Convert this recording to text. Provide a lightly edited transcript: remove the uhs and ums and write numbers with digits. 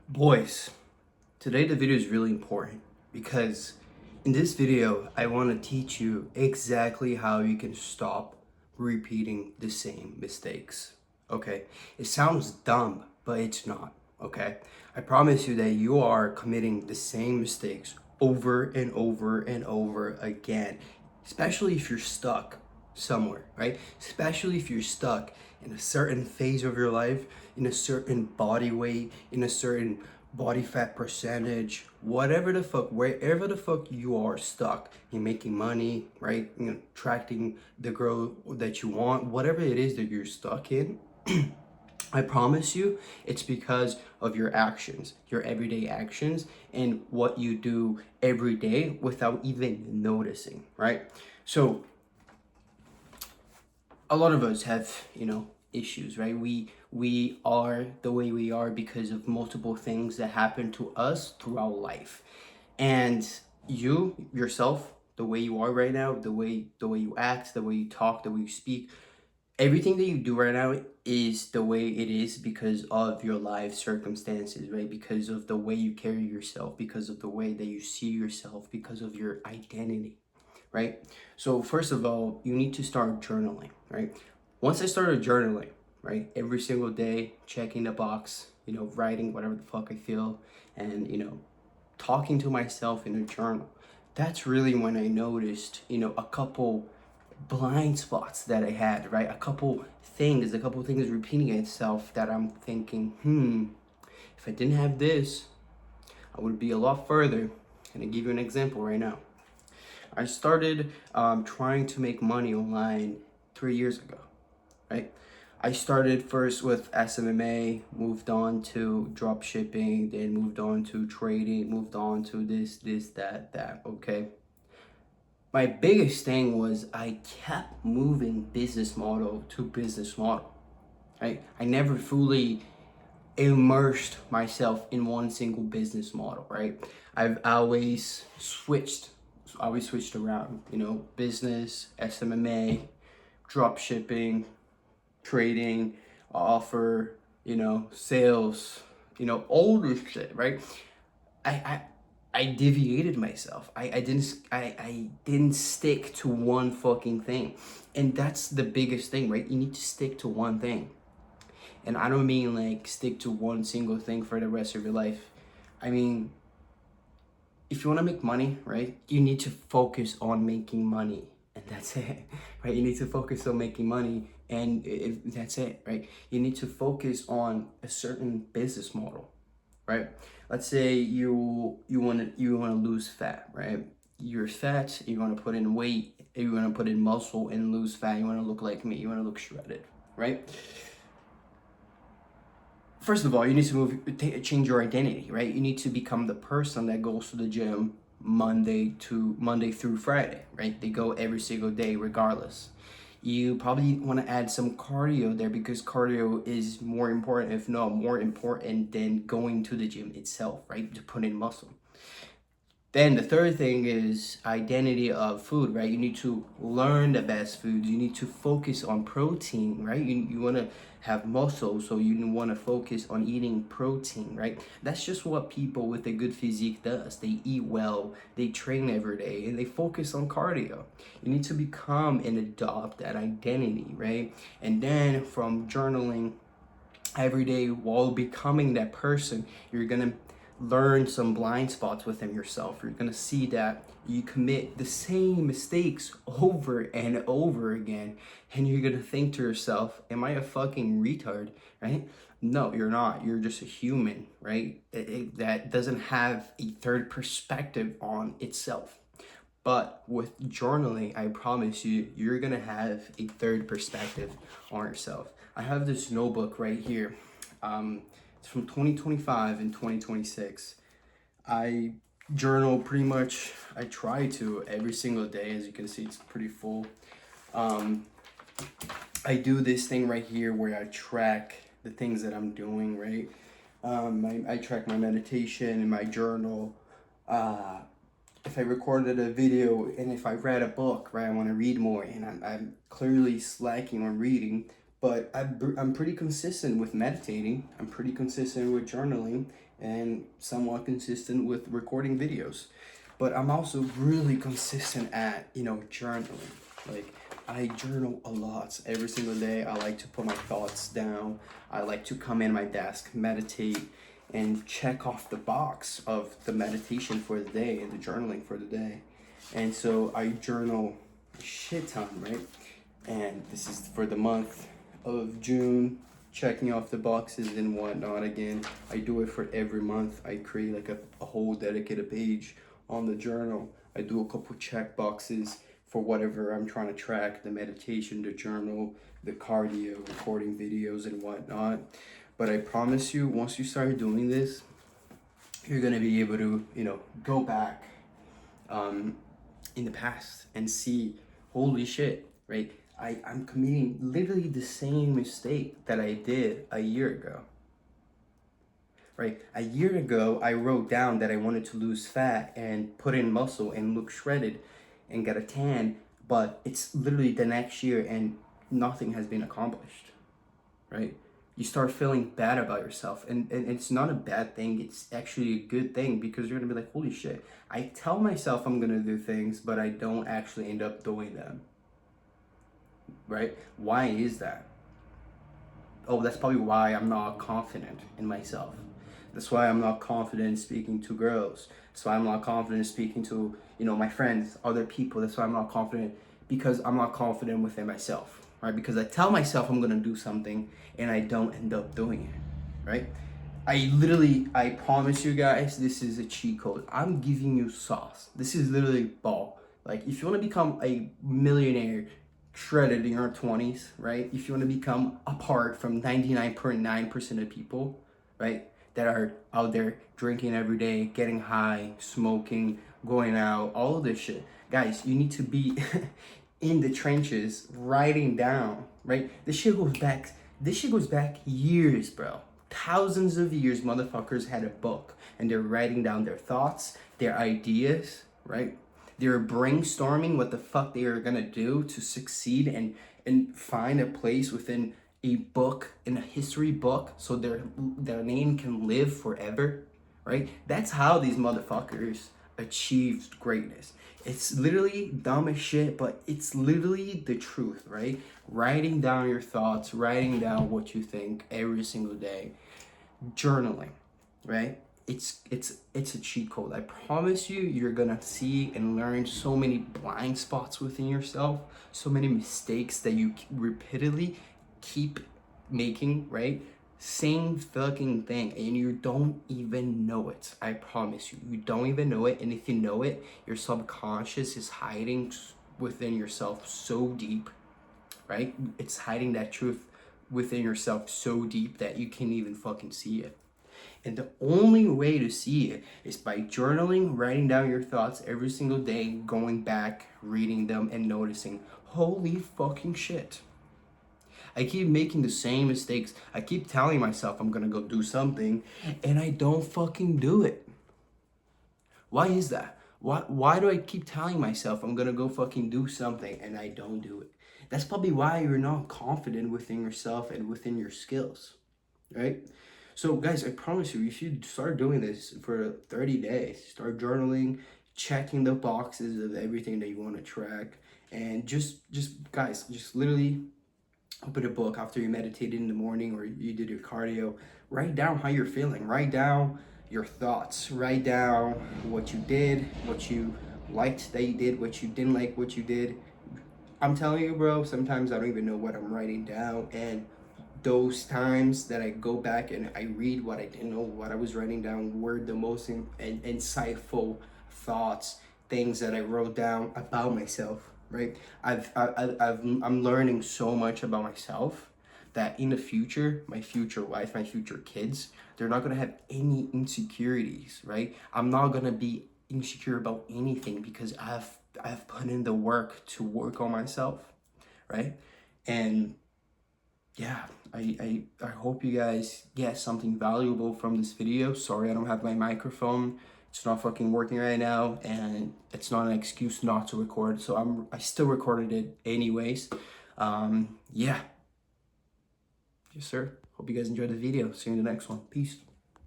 Boys, today the video is really important because in this video I want to teach you exactly how you can stop repeating the same mistakes. Okay? It sounds dumb, but it's not. Okay? I promise you that you are committing the same mistakes over and over and over again, especially if you're stuck somewhere, right? Especially if you're stuck in a certain phase of your life, in a certain body weight, in a certain body fat percentage, whatever the fuck, wherever the fuck you are stuck in making money, right? You know, attracting the girl that you want, whatever it is that you're stuck in. I promise you, it's because of your actions, your everyday actions, and what you do every day without even noticing, right? So a lot of us have, issues, right? We are the way we are because of multiple things that happen to us throughout life. And you yourself, the way you are right now, the way you act, the way you talk, the way you speak, everything that you do right now is the way it is because of your life circumstances, right? Because of the way you carry yourself, because of the way that you see yourself, because of your identity, right? So first of all, you need to start journaling, right? Once I started journaling, right, every single day, checking the box, writing whatever the fuck I feel, and talking to myself in a journal. That's really when I noticed, a couple blind spots that I had, right? A couple things repeating itself that I'm thinking, if I didn't have this, I would be a lot further. And I give you an example right now. I started trying to make money online 3 years ago, right? I started first with SMMA, moved on to drop shipping, then moved on to trading, moved on to this, that, okay? My biggest thing was I kept moving business model to business model, right? I never fully immersed myself in one single business model, right? I've always switched around, business, SMMA, drop shipping, trading, offer, sales, all this shit, right? I I I deviated myself. I didn't stick to one fucking thing. And that's the biggest thing, right? You need to stick to one thing. And I don't mean like stick to one single thing for the rest of your life. I mean, if you want to make money, right, you need to focus on making money. And that's it, right? You need to focus on making money, and that's it, right? You need to focus on a certain business model, right? Let's say you want to lose fat, right? You're fat, you want to put in weight, you want to put in muscle and lose fat, you want to look like me, you want to look shredded, right? First of all, you need to change your identity, right? You need to become the person that goes to the gym Monday through Friday, right? They go every single day regardless. You probably want to add some cardio there because cardio is more important, if not more important than going to the gym itself, right? To put in muscle. Then the third thing is identity of food, right? You need to learn the best foods. You need to focus on protein, right? You want to have muscle, so you want to focus on eating protein, right? That's just what people with a good physique does. They eat well, they train every day, and they focus on cardio. You need to become and adopt that identity, right? And then from journaling every day while becoming that person, you're gonna learn some blind spots within yourself. You're gonna see that you commit the same mistakes over and over again, and you're gonna think to yourself, am I a fucking retard, right? No, you're not. You're just a human, right? That doesn't have a third perspective on itself. But with journaling, I promise you, you're gonna have a third perspective on yourself. I have this notebook right here. It's from 2025 and 2026. I journal pretty much, I try to every single day. As you can see, it's pretty full. Um, I do this thing right here where I track the things that I'm doing, right? I track my meditation and my journal. If I recorded a video and if I read a book, right, I want to read more and I'm clearly slacking on reading, But I'm pretty consistent with meditating. I'm pretty consistent with journaling, and somewhat consistent with recording videos. But I'm also really consistent at, journaling. Like, I journal a lot every single day. I like to put my thoughts down. I like to come in my desk, meditate, and check off the box of the meditation for the day and the journaling for the day. And so I journal a shit ton, right? And this is for the month of June, checking off the boxes and whatnot. Again, I do it for every month. I create like a whole dedicated page on the journal. I do a couple check boxes for whatever I'm trying to track, the meditation, the journal, the cardio, recording videos and whatnot. But I promise you, once you start doing this, you're gonna be able to, go back in the past and see, holy shit, right? I'm committing literally the same mistake that I did a year ago. Right? A year ago, I wrote down that I wanted to lose fat and put in muscle and look shredded and get a tan, but it's literally the next year and nothing has been accomplished. Right? You start feeling bad about yourself, and it's not a bad thing. It's actually a good thing, because you're gonna be like, holy shit, I tell myself I'm gonna do things, but I don't actually end up doing them. Right? Why is that? Oh, that's probably why I'm not confident in myself. That's why I'm not confident speaking to girls. That's why I'm not confident speaking to, my friends, other people. That's why I'm not confident, because I'm not confident within myself, right? Because I tell myself I'm gonna do something and I don't end up doing it, right? I promise you guys, this is a cheat code. I'm giving you sauce. This is literally ball. Like, if you wanna become a millionaire, shredded in your 20s, right? If you want to become apart from 99.9% of people, right, that are out there drinking every day, getting high, smoking, going out, all of this shit. Guys, you need to be in the trenches, writing down, right? This shit goes back years, bro. Thousands of years, motherfuckers had a book and they're writing down their thoughts, their ideas, right? They're brainstorming what the fuck they are gonna do to succeed and find a place within a book, in a history book, so their name can live forever, right? That's how these motherfuckers achieved greatness. It's literally dumb as shit, but it's literally the truth, right? Writing down your thoughts, writing down what you think every single day, journaling, right? It's a cheat code. I promise you, you're gonna see and learn so many blind spots within yourself, so many mistakes that you repeatedly keep making, right? Same fucking thing, and you don't even know it. I promise you, you don't even know it. And if you know it, your subconscious is hiding within yourself so deep, right? It's hiding that truth within yourself so deep that you can't even fucking see it. And the only way to see it is by journaling, writing down your thoughts every single day, going back, reading them, and noticing, holy fucking shit. I keep making the same mistakes. I keep telling myself I'm gonna go do something, and I don't fucking do it. Why is that? Why do I keep telling myself I'm gonna go fucking do something and I don't do it? That's probably why you're not confident within yourself and within your skills, right? So guys, I promise you, if you start doing this for 30 days, start journaling, checking the boxes of everything that you want to track, and just guys, just literally open a book after you meditated in the morning or you did your cardio. Write down how you're feeling. Write down your thoughts. Write down what you did, what you liked that you did, what you didn't like what you did. I'm telling you, bro, sometimes I don't even know what I'm writing down, and those times that I go back and I read what I didn't know, what I was writing down, were the most insightful thoughts, things that I wrote down about myself, right? I'm learning so much about myself that in the future, my future wife, my future kids, they're not gonna have any insecurities, right? I'm not gonna be insecure about anything, because I've put in the work to work on myself, right? And yeah, I hope you guys get something valuable from this video. Sorry, I don't have my microphone. It's not fucking working right now, and it's not an excuse not to record. So I still recorded it anyways. Yeah. Yes, sir. Hope you guys enjoyed the video. See you in the next one. Peace.